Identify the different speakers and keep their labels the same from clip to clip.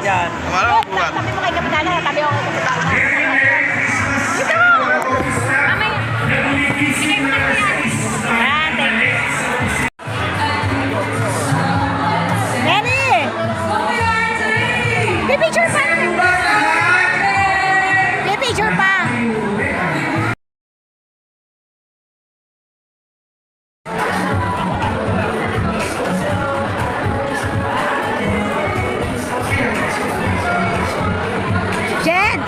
Speaker 1: dyan.
Speaker 2: Wala akong buwan.
Speaker 3: Sabi mo kay Kapitana, sabi ko kay Kapitana. Ito! Mamaya. Bigay mo na yan. Ah, thank you. Lenny! Pipicture pa! Pipicture pa! Jen!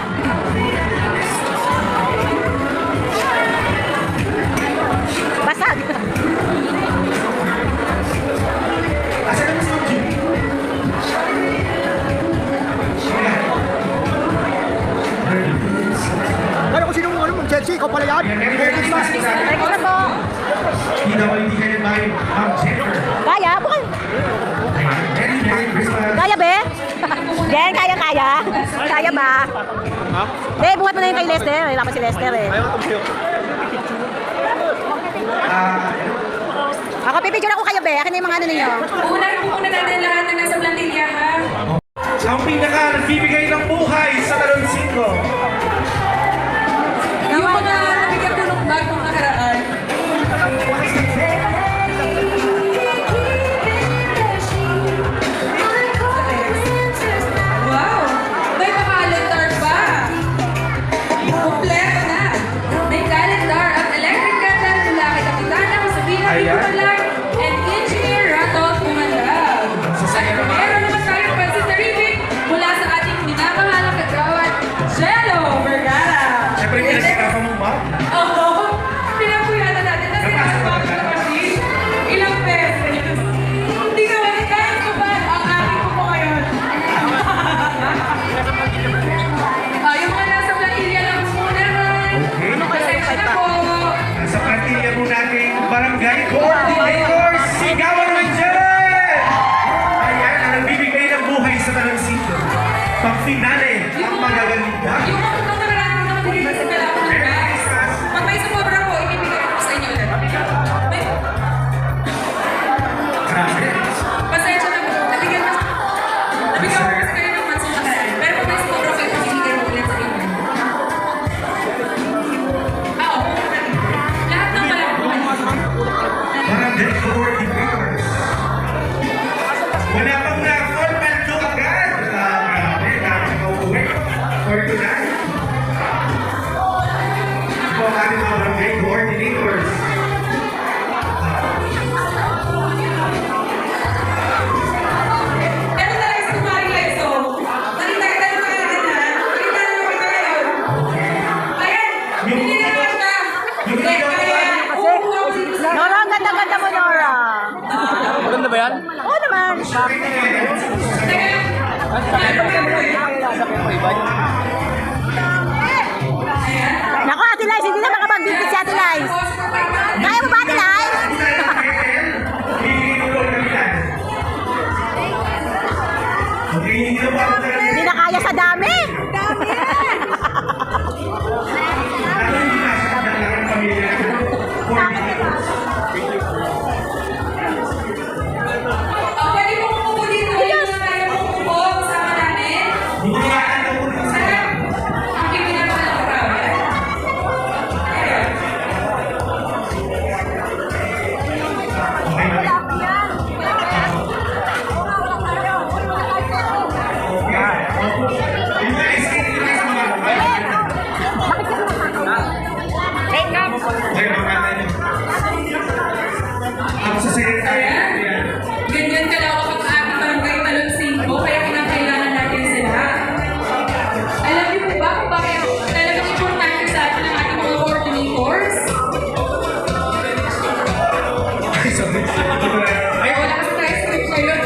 Speaker 3: Basag!
Speaker 4: Pero kung sinong ano, Chelsea, ikaw pala yan. Merry Christmas.
Speaker 3: Merry Christmas po!
Speaker 2: Pinakalindigan ni Ma'am Jennifer.
Speaker 3: Kaya? Bukal!
Speaker 2: Merry Christmas.
Speaker 3: Kaya be? Jen, kaya? Kaya ba?
Speaker 4: Ha?
Speaker 3: Eh, buhat mo na yung kay Lester. Wala pa si Lester eh.
Speaker 4: Ayaw itong sa'yo.
Speaker 3: Ako, pipicture ako kayo be. Akin na yung mga ano ninyo.
Speaker 5: Una natin lahat na nasa plantilla, ha?
Speaker 2: Ang pinaka nagbibigay ng buhay sa Talon 5.
Speaker 5: Yung mga nabigyan ko ng bag nung nakaraan. Wow! May pa-calendar pa! Kompleto na! May calendar at electric candle mula kay Kapitana Josefina Picolag and Engineer Ratol Pumandag. Meron naman tayong pansit na ribbon mula sa ating minamahalang kagawad, Jello Vergara.
Speaker 2: Siyempre, pinasirapan mo ba?
Speaker 5: Oo! Pinapuyatan natin na sinasabak na machine. Ilang beses. Hindi naman kahit ko ba ang aking ko po ngayon. Yung mga nasa platilla lang muna.
Speaker 2: Okay.
Speaker 5: Pasensya na po.
Speaker 2: Sa plantilla po natin, Barangay Coordinators, Sigawan ng Jared! Ayan, ang nagbibigay ng buhay sa Talon 5. Pag-finale, ang magaganda.
Speaker 5: Yung mga nung nakaraan ko naman hindi sa kailangan ng bags. Pag may sumobra po, ibibigay ko po sa inyo ulit. May,
Speaker 2: Grabe.
Speaker 5: pasensya na po. Nabigyan ko kasi kayo ng mansong nakaraan. Pero pag may sumobra po, ibibigay ko ulit sa inyo. Oo. Lahat ng pala.
Speaker 2: Barangay Coordinators. Wala pang raffle, panto agad. Grabe, dami mauwi. For tonight. Ito ang ating mga Barangay Coordinators.
Speaker 5: Pero talaga sa tumaring leso. Nakita kita yung mga agad na. Nakita na kita ngayon. Ayan. Hindi na naman siya.
Speaker 2: Yung
Speaker 5: Kaya, uupo ako dito sa...
Speaker 3: Nora, ang ganda-ganda mo, Nora.
Speaker 4: Maganda ba yan?
Speaker 3: Oo naman. Naku, Ate Lice, hindi na makapag-bibig si Ate Lice. Kaya mo ba, Ate Lice?
Speaker 2: Okay, hindi na ba ako talaga?
Speaker 3: Hindi na kaya sa dami.
Speaker 2: Lalo hindi nasa kanilang pamilya. Coordinators.
Speaker 5: Pwede mo umupo dito. Ayun na tayo umupo. Kasama namin.
Speaker 2: Hindi na ata po rin sa
Speaker 5: Sarap. Ang bibigyan pa ng crowd. Ganyan kalawak ang ating barangay Talon 5, kaya kinakailangan natin sila. Alam niyo po ba kung bakit talagang importante sa atin ang ating mga coordinators? Ay, wala kasi tayo script ngayon.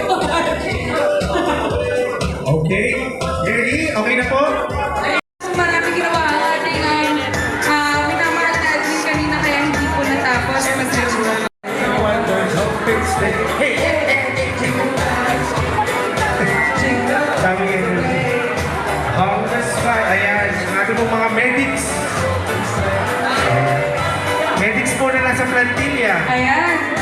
Speaker 2: Okay. Ready? Okay na po?
Speaker 5: Marami ginawa ang ating minamahal na admin kanina kaya hindi po natapos. Pasensya.
Speaker 2: Hey! Dami energy. Congress Fire. Ayan. Ang ating pong mga medics. Medics po na nasa plantilla.
Speaker 5: Ayan.